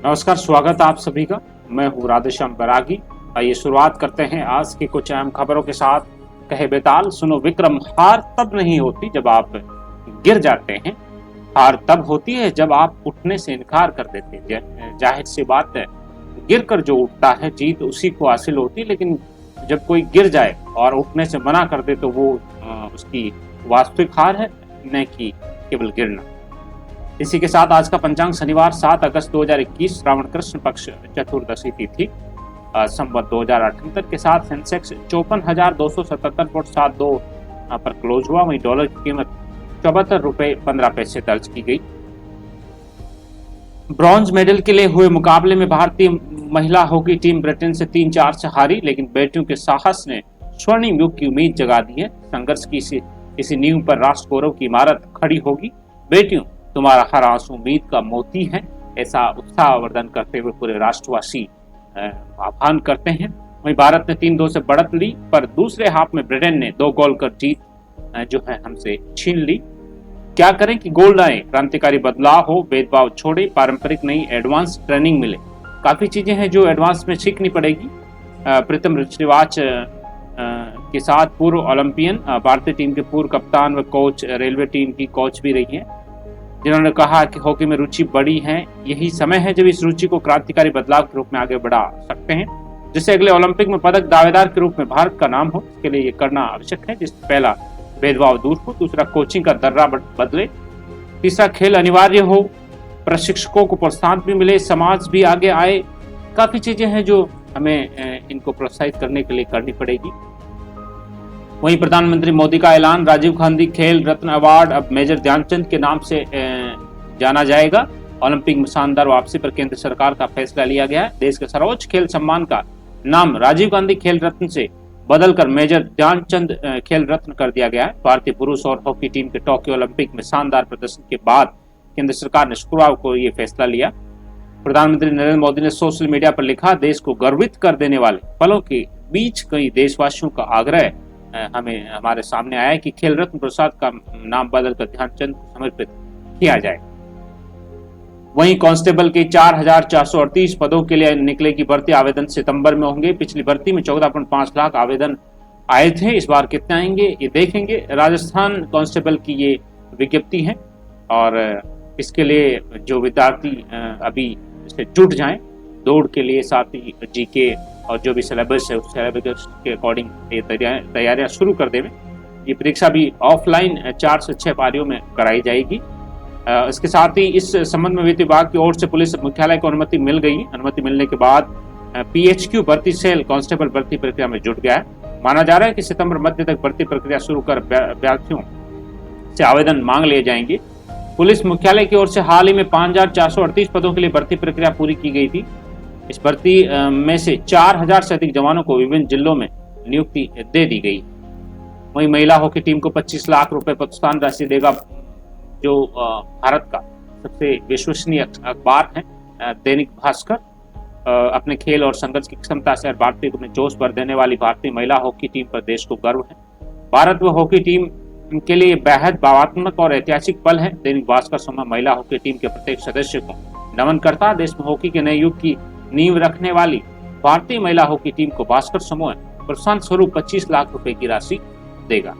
नमस्कार, स्वागत है आप सभी का। मैं हूँ राधेश्याम बैरागी। आइए शुरुआत करते हैं आज की कुछ अहम खबरों के साथ। कहे बेताल सुनो विक्रम, हार तब नहीं होती जब आप गिर जाते हैं, हार तब होती है जब आप उठने से इनकार कर देते हैं। जाहिर सी बात है, गिर कर जो उठता है जीत उसी को हासिल होती है, लेकिन जब कोई गिर जाए और उठने से मना कर दे तो वो उसकी वास्तविक हार है, न कि केवल गिरना। इसी के साथ आज का पंचांग शनिवार 7 अगस्त 2021 श्रावण कृष्ण पक्ष चतुर्दशी तिथि संवत 2078 के साथ सेंसेक्स 54,277.72 पर क्लोज हुआ। वहीं डॉलर की कीमत 74 रुपए 15 पैसे दर्ज की गई। ब्रॉन्ज मेडल के लिए हुए मुकाबले में भारतीय महिला हॉकी टीम ब्रिटेन से 3-4 से हारी, लेकिन बेटियों के साहस ने स्वर्णिम युग की उम्मीद जगा दी है। संघर्ष की इसी नींव पर राष्ट्र गौरव की इमारत खड़ी होगी। बेटियों, तुम्हारा हर आंसू उम्मीद का मोती है, ऐसा उत्साहवर्धन करते हुए पूरे राष्ट्रवासी आह्वान करते हैं। वहीं भारत ने 3-2 से बढ़त ली, पर दूसरे हाफ में ब्रिटेन ने 2 गोल कर जीत जो है हमसे छीन ली। क्या करें कि गोल आए, क्रांतिकारी बदलाव हो, भेदभाव छोड़े, पारंपरिक नहीं एडवांस ट्रेनिंग मिले। काफी चीजें हैं जो एडवांस में सीखनी पड़ेगी। प्रीतम ऋषिवाच के साथ पूर्व ओलंपियन, भारतीय टीम के पूर्व कप्तान व कोच, रेलवे टीम की कोच भी रही हैं, जिन्होंने कहा कि हॉकी में रुचि बड़ी है। यही समय है जब इस रुचि को क्रांतिकारी बदलाव के रूप में आगे बढ़ा सकते हैं, जिससे अगले ओलंपिक में पदक दावेदार के रूप में भारत का नाम हो। इसके लिए ये करना आवश्यक है, जिससे पहला भेदभाव दूर हो, दूसरा कोचिंग का दर्रा बदले, तीसरा खेल अनिवार्य हो, प्रशिक्षकों को प्रोत्साहन भी मिले, समाज भी आगे आए। काफी चीजें हैं जो हमें इनको प्रोत्साहित करने के लिए करनी पड़ेगी। वहीं प्रधानमंत्री मोदी का ऐलान, राजीव गांधी खेल रत्न अवार्ड अब मेजर ध्यानचंद के नाम से जाना जाएगा। ओलंपिक में शानदार वापसी पर केंद्र सरकार का फैसला लिया गया है। देश के सर्वोच्च खेल सम्मान का नाम राजीव गांधी खेल रत्न से बदलकर मेजर ध्यानचंद खेल रत्न कर दिया गया है। भारतीय पुरुष और हॉकी टीम के टोक्यो ओलंपिक में शानदार प्रदर्शन के बाद केंद्र सरकार ने शुक्रवार को यह फैसला लिया। प्रधानमंत्री नरेंद्र मोदी ने सोशल मीडिया पर लिखा, देश को गर्वित कर देने वाले पलों के बीच कई देशवासियों का आग्रह हमें हमारे सामने आया कि खेल रत्न प्रसाद का नाम बदलकर ध्यानचंद को समर्पित किया जाए। वहीं कांस्टेबल के 4,438 पदों के लिए निकलेगी भर्ती, आवेदन सितंबर में होंगे। पिछली भर्ती में 14.5 लाख आवेदन आए थे, इस बार कितने आएंगे ये देखेंगे। राजस्थान कांस्टेबल की ये विज्ञप्ति है और इसके लिए जो विद्यार्थी अभी इससे जुट जाएं दौड़ के लिए, साथ ही जीके और जो भी सिलेबस है उस सिलेबस के अकॉर्डिंग तैयारियां शुरू कर देवें। ये परीक्षा भी ऑफलाइन 4 से 6 पारियों में कराई जाएगी। इसके साथ ही इस संबंध में वित्त विभाग की ओर से पुलिस मुख्यालय को अनुमति मिल गई। अनुमति मिलने के बाद पीएचक्यू भर्ती सेल कांस्टेबल भर्ती प्रक्रिया में जुट गया है। माना जा रहा है कि सितंबर मध्य तक भर्ती प्रक्रिया शुरू कर अभ्यर्थियों से आवेदन मांग लिए जाएंगे। पुलिस मुख्यालय की ओर से हाल ही में 5,438 पदों के लिए भर्ती प्रक्रिया पूरी की गई थी। इस भर्ती में से 4,000 से अधिक जवानों को विभिन्न जिलों में नियुक्ति दे दी गई। वहीं महिला हॉकी टीम को 25 लाख रुपए प्रोत्साहन राशि देगा, जो भारत का सबसे विश्वसनीय अखबार है दैनिक भास्कर। अपने खेल और संघर्ष की क्षमता से भारतीय में जोश भर देने वाली भारतीय महिला हॉकी टीम पर देश को गर्व है। भारत व हॉकी टीम के लिए बेहद भावनात्मक और ऐतिहासिक पल है। दैनिक भास्कर समूह महिला हॉकी टीम के प्रत्येक सदस्य को नमन करता है। देश में हॉकी के नए युग की नींव रखने वाली भारतीय महिला हॉकी टीम को भास्कर समूह प्रोत्साहन स्वरूप 25 लाख रुपए की राशि देगा।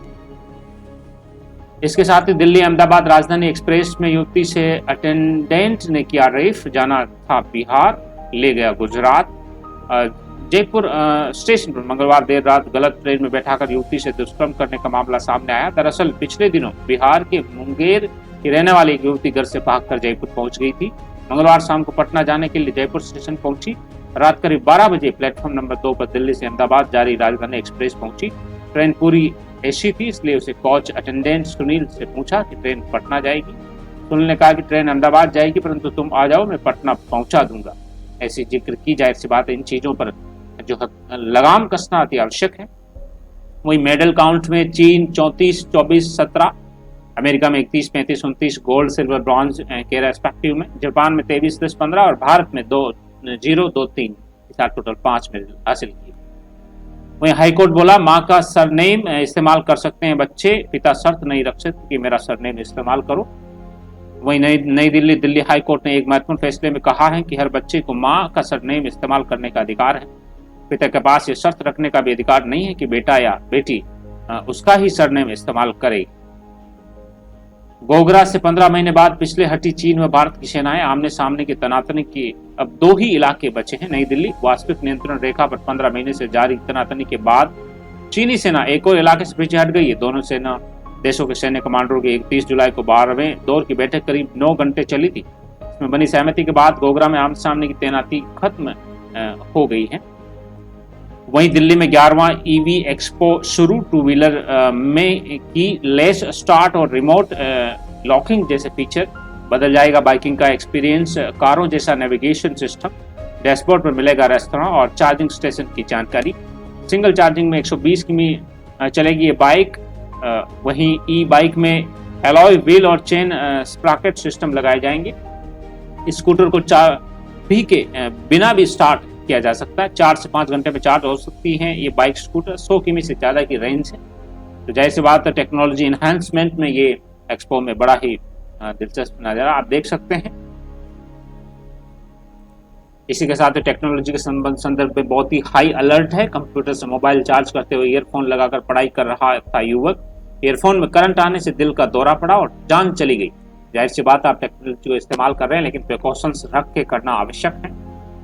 इसके साथ ही दिल्ली अहमदाबाद राजधानी एक्सप्रेस में युवती से अटेंडेंट ने किया रेप, जाना था बिहार ले गया गुजरात। जयपुर स्टेशन पर मंगलवार देर रात गलत ट्रेन में बैठाकर युवती से दुष्कर्म करने का मामला सामने आया। दरअसल पिछले दिनों बिहार के मुंगेर की रहने वाली एक युवती घर से भागकर जयपुर पहुंच गई थी। मंगलवार शाम को पटना जाने के लिए जयपुर स्टेशन पहुंची। रात करीब 12 बजे प्लेटफॉर्म नंबर 2 पर दिल्ली से अहमदाबाद जारी राजधानी एक्सप्रेस पहुंची। ट्रेन पूरी एसी थी, इसलिए उसे कोच अटेंडेंट सुनील से पूछा कि ट्रेन पटना जाएगी। सुनील ने कहा कि ट्रेन अहमदाबाद जाएगी, परंतु तुम आ जाओ, मैं पटना पहुंचा दूंगा। ऐसी जिक्र की, जाहिर सी बात है इन चीजों पर जो लगाम कसना अति आवश्यक है। वही मेडल काउंट में चीन 34, 24, 17, अमेरिका में 31, 35, 29 गोल्ड, सिल्वर, ब्रॉन्ज के रेस्पेक्टिव में। जापान में 23, 10, 15 और भारत में 2, 0, 2, 3 टोटल 5 मेडल हासिल किए। वहीं हाईकोर्ट बोला, माँ का सरनेम इस्तेमाल कर सकते हैं बच्चे, पिता शर्त नहीं रख सकते कि मेरा सरनेम इस्तेमाल करो। वहीं नई दिल्ली हाई कोर्ट ने एक महत्वपूर्ण फैसले में कहा है कि हर बच्चे को मां का सरनेम इस्तेमाल करने का अधिकार है। पिता के पास ये शर्त रखने का भी अधिकार नहीं है कि बेटा या बेटी उसका ही सरनेम इस्तेमाल करे। गोगरा से 15 महीने बाद पिछले हटी चीन व भारत की सेनाएं आमने सामने की तनातनी के अब 2 ही इलाके बचे हैं। नई दिल्ली वास्तविक नियंत्रण रेखा पर 15 महीने से जारी तनातनी के बाद चीनी सेना एक और इलाके से पीछे हट गई है। दोनों सेना देशों के सैन्य कमांडरों की 31 जुलाई को 12वें दौर की बैठक करीब 9 घंटे चली थी। इसमें बनी सहमति के बाद गोगरा में आमने सामने की तैनाती खत्म हो गई है। वहीं दिल्ली में 11वां ईवी एक्सपो शुरू, 2 व्हीलर में की लेस स्टार्ट और रिमोट लॉकिंग जैसे फीचर, बदल जाएगा बाइकिंग का एक्सपीरियंस, कारों जैसा नेविगेशन सिस्टम, डैशबोर्ड पर मिलेगा रेस्तरां और चार्जिंग स्टेशन की जानकारी। सिंगल चार्जिंग में 120 किमी चलेगी ये बाइक। वहीं ई बाइक में एलॉय व्हील और चेन स्प्रॉकेट सिस्टम लगाए जाएंगे। स्कूटर को चाबी के बिना भी स्टार्ट किया जा सकता है। 4 से 5 घंटे में चार्ज हो सकती है ये बाइक स्कूटर। 100 किमी से ज्यादा की रेंज है। तो जाहिर सी बात है टेक्नोलॉजी इन्हांसमेंट में ये एक्सपो में बड़ा ही दिलचस्प नजारा आप देख सकते हैं। इसी के साथ टेक्नोलॉजी के संदर्भ में बहुत ही हाई अलर्ट है। कंप्यूटर से मोबाइल चार्ज करते हुए ईयरफोन लगाकर पढ़ाई कर रहा था युवक। ईयरफोन में करंट आने से दिल का दौरा पड़ा और जान चली गई। जाहिर सी बात आप टेक्नोलॉजी को इस्तेमाल कर रहे हैं, लेकिन प्रिकॉशंस रख के करना आवश्यक है।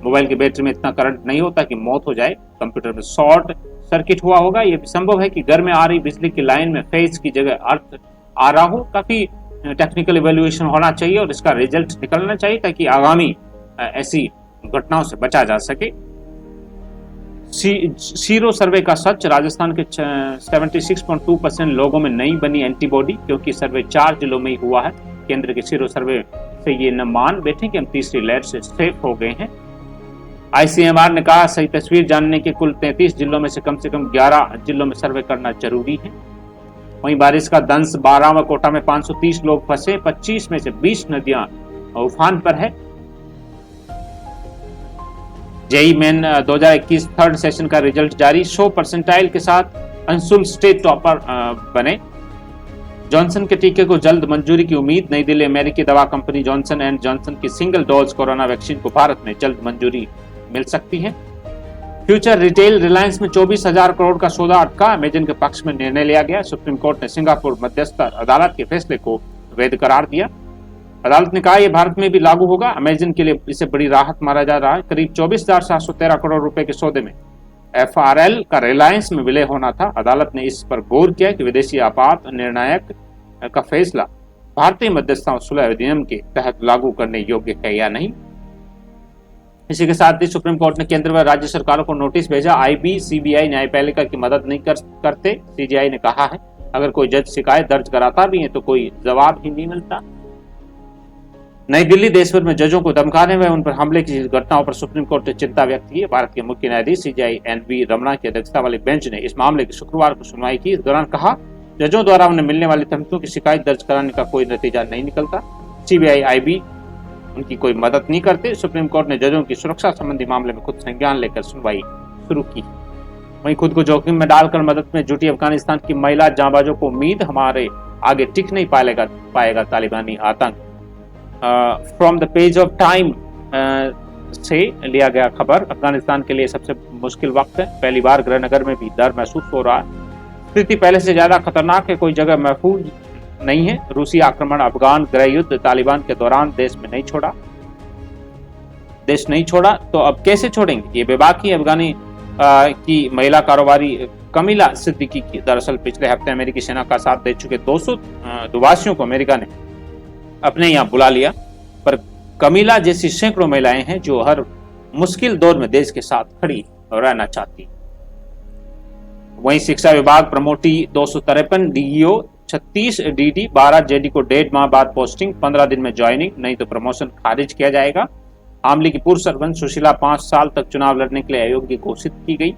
मोबाइल की बैटरी में इतना करंट नहीं होता कि मौत हो जाए। कंप्यूटर में शॉर्ट सर्किट हुआ होगा। यह भी संभव है कि घर में आ रही बिजली की लाइन में फेज की जगह अर्थ आ रहा हो। काफी टेक्निकल इवैल्यूएशन होना चाहिए और इसका रिजल्ट निकलना चाहिए ताकि आगामी ऐसी घटनाओं से बचा जा सके। सीरो सर्वे का सच, राजस्थान के 76.2% लोगों में नहीं बनी एंटीबॉडी, क्योंकि सर्वे 4 जिलों में ही हुआ है। केंद्र के सीरो सर्वे से ये न मान बैठे कि हम तीसरी लहर से सेफ हो गए हैं। आईसीएमआर ने कहा सही तस्वीर जानने के कुल 33 जिलों में से कम 11 जिलों में सर्वे करना जरूरी है। वहीं बारिश का दंश, 12वां कोटा में 530 लोग फंसे, 25 में से 20 नदियां उफान पर है। जेई मेन 2021 थर्ड सेशन का रिजल्ट जारी, 100 परसेंटाइल के साथ अंशुल स्टेट टॉपर बने। जॉनसन के टीके को जल्द मंजूरी की उम्मीद। नई दिल्ली अमेरिकी दवा कंपनी जॉनसन एंड जॉनसन की सिंगल डोज कोरोना वैक्सीन को भारत में जल्द मंजूरी मिल सकती है। फ्यूचर रिटेल, रिलायंस में 24,000 करोड़ का सौदा अटका, अमेजन के पक्ष में निर्णय लिया गया। सुप्रीम कोर्ट ने सिंगापुर मध्यस्थ अदालत के फैसले को वैध करार दिया। अदालत ने कहा यह भारत में भी लागू होगा। अमेजन के लिए इसे बड़ी राहत माना जा रहा है। करीब 24,713 करोड़ रुपए के सौदे में एफआरएल का रिलायंस में विलय होना था। अदालत ने इस पर गौर किया कि विदेशी आपात निर्णायक का फैसला भारतीय मध्यस्थता सुलह अधिनियम के तहत लागू करने योग्य है या नहीं। इसी के साथ ही सुप्रीम कोर्ट ने केंद्र व राज्य सरकारों को नोटिस भेजा। आईबी, सीबीआई न्यायपालिका की मदद नहीं करते। सीजीआई ने कहा है अगर कोई जज शिकायत दर्ज कराता भी है तो कोई जवाब ही नहीं मिलता। नई दिल्ली, देश भर में जजों को धमकाने व उन पर हमले की घटनाओं पर सुप्रीम कोर्ट ने चिंता व्यक्त की है। भारत के मुख्य न्यायाधीश सीजीआई एनवी रमणा की अध्यक्षता वाली बेंच ने इस मामले की शुक्रवार को सुनवाई की। इस दौरान कहा जजों द्वारा उन्हें मिलने वाली धमकियों की शिकायत दर्ज कराने का कोई नतीजा नहीं निकलता। सीबीआई, आईबी उनकी कोई मदद नहीं करते। सुप्रीम कोर्ट ने जजों की सुरक्षा संबंधी मामले में खुद संज्ञान लेकर सुनवाई शुरू की। वहीं खुद को जोखिम में डालकर मदद में जुटी अफगानिस्तान की महिला जांबाजों को उम्मीद, हमारे आगे टिक नहीं पाएगा तालिबानी आतंक। From the page of time से लिया गया खबर। अफगानिस्तान के लिए सबसे मुश्किल वक्त है। पहली बार गृहनगर में भी डर महसूस हो रहा है। स्थिति पहले से ज्यादा खतरनाक है। कोई जगह महफूज नहीं है। रूसी आक्रमण, अफगान गृह युद्ध, तालिबान के दौरान देश नहीं छोड़ा तो अब कैसे छोड़ेंगे। ये बेबाकी अफगानी की महिला कारोबारी कमीला सिद्दीकी की। दरअसल पिछले हफ्ते अमेरिकी सेना का साथ दे चुके 200 दुवासियों को अमेरिका ने अपने यहाँ बुला लिया, पर कमीला जैसी सैकड़ों महिलाएं हैं जो हर मुश्किल दौर में देश के साथ खड़ी रहना चाहती। वहीं शिक्षा विभाग प्रमोटी 253 डीईओ, 36 डीडी, 12 जेडी को 1.5 माह बाद पोस्टिंग, 15 दिन में ज्वाइनिंग, नहीं तो प्रमोशन खारिज किया जाएगा। आमली की पूर्व सरपंच सुशीला 5 साल तक चुनाव लड़ने के लिए अयोग्य घोषित की गई।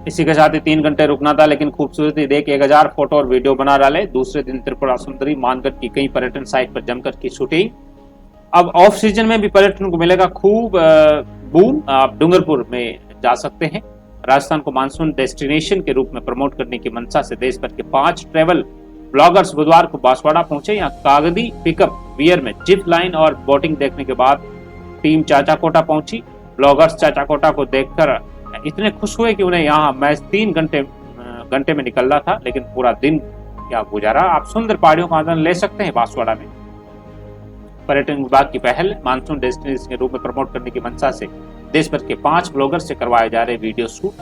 इसी के साथ ही 3 घंटे रुकना था, लेकिन खूबसूरती देख 1000 फोटो और वीडियो बना डाले। दूसरे दिन त्रिपुरा सुंदरी, मानगढ़ की कई पर्यटन साइट पर जमकर की शूटिंग। अब ऑफ सीजन में भी पर्यटन को मिलेगा खूब बूम। आप डूंगरपुर में जा सकते हैं। राजस्थान को मानसून डेस्टिनेशन के रूप में प्रमोट करने की मंशा से देश भर के 5 ट्रेवल ब्लॉगर्स बुधवार को बांसवाड़ा पहुंचे। यहाँ कागदी पिकअप वियर में जिप लाइन और बोटिंग देखने के बाद टीम चाचाकोटा पहुंची। ब्लॉगर्स चाचाकोटा को देखकर इतने खुश हुए कि उन्हें यहाँ मैच 3 घंटे में निकलना था, लेकिन पूरा दिन क्या गुजारा। आप सुंदर पहाड़ियों का आनंद ले सकते हैं बांसवाड़ा में। पर्यटन विभाग की पहल मानसून डेस्टिनेशन के रूप में प्रमोट करने की मंशा से देश भर के 5 ब्लॉगर से करवाए जा रहे वीडियो शूट।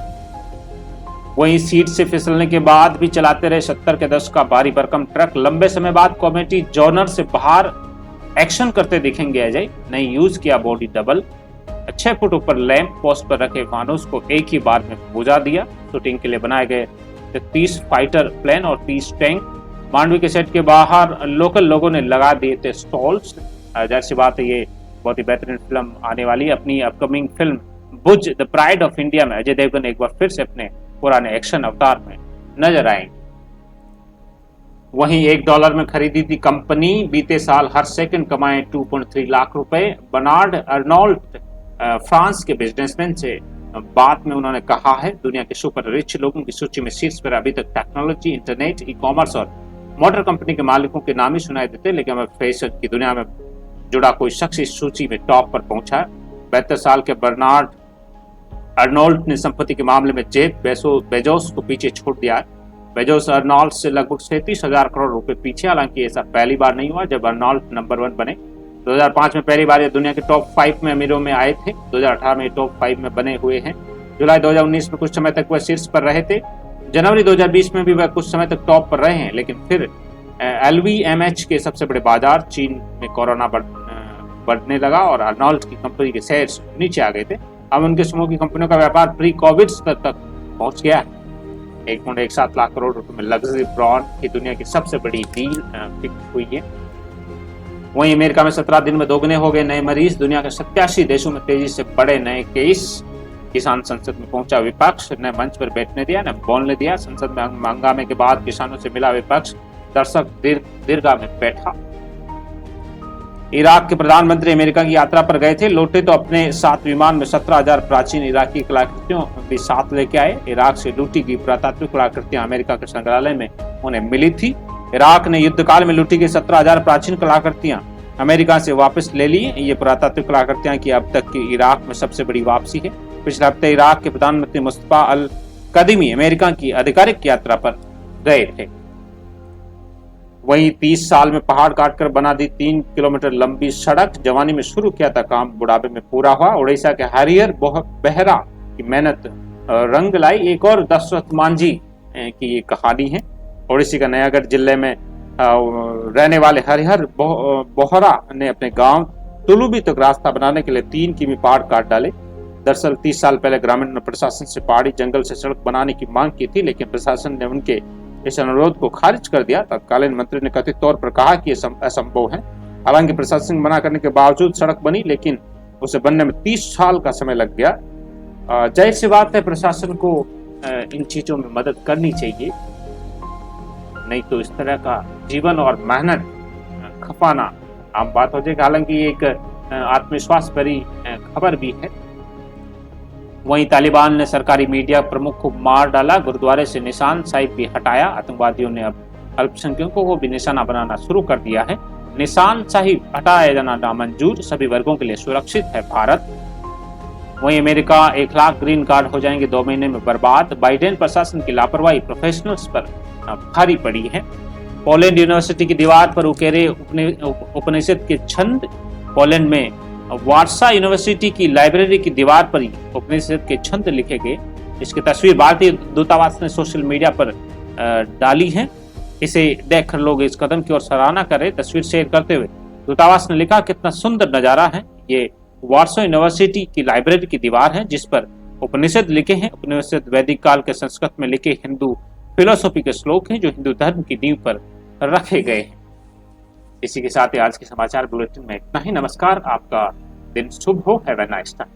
वहीं सीट से फिसलने के बाद भी चलाते रहे 70 के दशक का भारी भरकम ट्रक। लंबे समय बाद कॉमेडी जॉनर से बाहर एक्शन करते दिखेंगे अजय। नहीं यूज किया बॉडी डबल। 6 फुट ऊपर लैंप पोस्ट पर रखे फानुस को एक ही बार में बुझा दिया। शूटिंग के लिए बनाए गए 30 फाइटर प्लेन और 30 टैंक मांडवी के सेट के बाहर लोकल लोगों ने लगा दिए थे स्टॉल्स। जाहिर सी बात है ये बहुत ही बेहतरीन फिल्म आने वाली। अपनी upcoming film Bhuj the pride of India में अजय देवगन एक बार फिर से अपने पुराने एक्शन अवतार में नजर आएंगे। वहीं $1 में खरीदी थी कंपनी, बीते साल हर सेकंड कमाए 2.3 लाख रुपए। बर्नार्ड अर्नोल्ट फ्रांस के बिजनेसमैन से बात में उन्होंने कहा है, दुनिया के सुपर रिच लोगों की सूची में शीर्ष पर अभी तक टेक्नोलॉजी, इंटरनेट, ई कॉमर्स और मोटर कंपनी के मालिकों के नाम ही सुनाई देते, लेकिन अब फैशन की दुनिया में जुड़ा कोई शख्स इस सूची में टॉप पर पहुंचा है। 72 साल के बर्नार्ड अर्नोल्ट ने संपत्ति के मामले में जेफ बेजोस को पीछे छोड़ दिया है। बेजोस अर्नोल्ट से लगभग 37,000 करोड़ रुपए पीछे। हालांकि ऐसा पहली बार नहीं हुआ जब अर्नोल्ट नंबर 1 बने। 2005 में पहली बार ये दुनिया के टॉप 5 में अमीरों में आए थे। 2018 में टॉप 5 में बने हुए हैं। जुलाई 2019 में कुछ समय तक वह शीर्ष पर रहे थे। जनवरी 2020 में भी वह कुछ समय तक टॉप पर रहे हैं, लेकिन फिर LVMH के सबसे बड़े बाजार चीन में कोरोना बढ़ने लगा और अर्नोल्ट की कंपनी के शेयर्स नीचे आ गए थे। अब उनके समूह की कंपनियों का व्यापार प्री कोविड स्तर तक पहुंच गया है। 1.17 लाख करोड़ रुपए में लग्जरी ब्रांड की दुनिया की सबसे बड़ी डील फिक्स हुई है। वहीं अमेरिका में 17 दिन में दोगुने हो गए नए मरीज। दुनिया के 87 देशों में तेजी से बढ़े नए केस। किसान संसद में पहुंचा विपक्ष ने मंच पर बैठने दिया न बोलने दिया। संसद में हंगामे के बाद किसानों से मिला विपक्ष। दर्शक दीर्घा में बैठा। इराक के प्रधानमंत्री अमेरिका की यात्रा पर गए थे। लौटे तो अपने साथ विमान में 17,000 प्राचीन इराकी कलाकृतियों भी साथ लेके आए। इराक से लूटी गई पुरातात्विक कलाकृतियां अमेरिका के संग्रहालय में उन्हें मिली थी। इराक ने युद्धकाल में लूटी गई 17,000 प्राचीन कलाकृतियां अमेरिका से वापस ले ली। ये पुरातात्विक कलाकृतियां की अब तक की इराक में सबसे बड़ी वापसी है। पिछले हफ्ते इराक के प्रधानमंत्री मुस्तफा अल कदीमी अमेरिका की आधिकारिक यात्रा पर गए थे। वहीं 30 साल में पहाड़ काटकर बना दी 3 किलोमीटर लंबी सड़क। जवानी में शुरू किया था काम, बुढ़ापे में पूरा हुआ। उड़ीसा के हरिहर बेहरा की मेहनत रंग लाई। एक और दशरथ मांझी की ये कहानी है। ओडिसी का नयागढ़ जिले में रहने वाले हरिहर बोहरा ने अपने गांव तुलुबी तक रास्ता बनाने के लिए 3 किमी पहाड़ काट डाले। दरअसल 30 साल पहले ग्रामीण प्रशासन से पहाड़ी जंगल से सड़क बनाने की मांग की थी, लेकिन प्रशासन ने उनके इस अनुरोध को खारिज कर दिया। तत्कालीन मंत्री ने कथित तौर पर कहा कि यह असंभव है। हालांकि प्रशासन मना करने के बावजूद सड़क बनी, लेकिन उसे बनने में 30 साल का समय लग गया। जाहिर सी बात है प्रशासन को इन चीजों में मदद करनी चाहिए, नहीं तो इस तरह का जीवन और मेहनत खपाना आम बात हो जाएगी। हालांकि एक आत्मविश्वास भरी खबर भी है। वहीं तालिबान ने सरकारी मीडिया प्रमुख को मार डाला। गुरुद्वारे से निशान साहिब भी हटाया। आतंकवादियों ने अब अल्पसंख्यकों को भी निशाना बनाना शुरू कर दिया है। निशान साहिब हटाया जाना नामंजूर। सभी वर्गों के लिए सुरक्षित है भारत। वहीं अमेरिका 1 लाख ग्रीन कार्ड हो जाएंगे 2 महीने में बर्बाद। बाइडेन प्रशासन की लापरवाही प्रोफेशनल्स पर भारी पड़ी है। पोलैंड यूनिवर्सिटी की दीवार पर उकेरे उपनिषद के छंद। पोलैंड में वार्सा यूनिवर्सिटी की लाइब्रेरी की दीवार पर ही उपनिषद के छंद लिखे गए। इसकी तस्वीर भारतीय दूतावास ने सोशल मीडिया पर डाली है। इसे देखकर लोग इस कदम की ओर सराहना कर रहे। तस्वीर शेयर करते हुए दूतावास ने लिखा, कितना सुंदर नजारा है। ये वार्सा यूनिवर्सिटी की लाइब्रेरी की दीवार है जिस पर उपनिषद लिखे हैं। उपनिषद वैदिक काल के संस्कृत में लिखे हिंदू फिलोसॉफी के श्लोक हैं जो हिंदू धर्म की नींव पर रखे गए हैं। इसी के साथ ही आज के समाचार बुलेटिन में इतना ही। नमस्कार, आपका दिन शुभ हो। Have a nice time.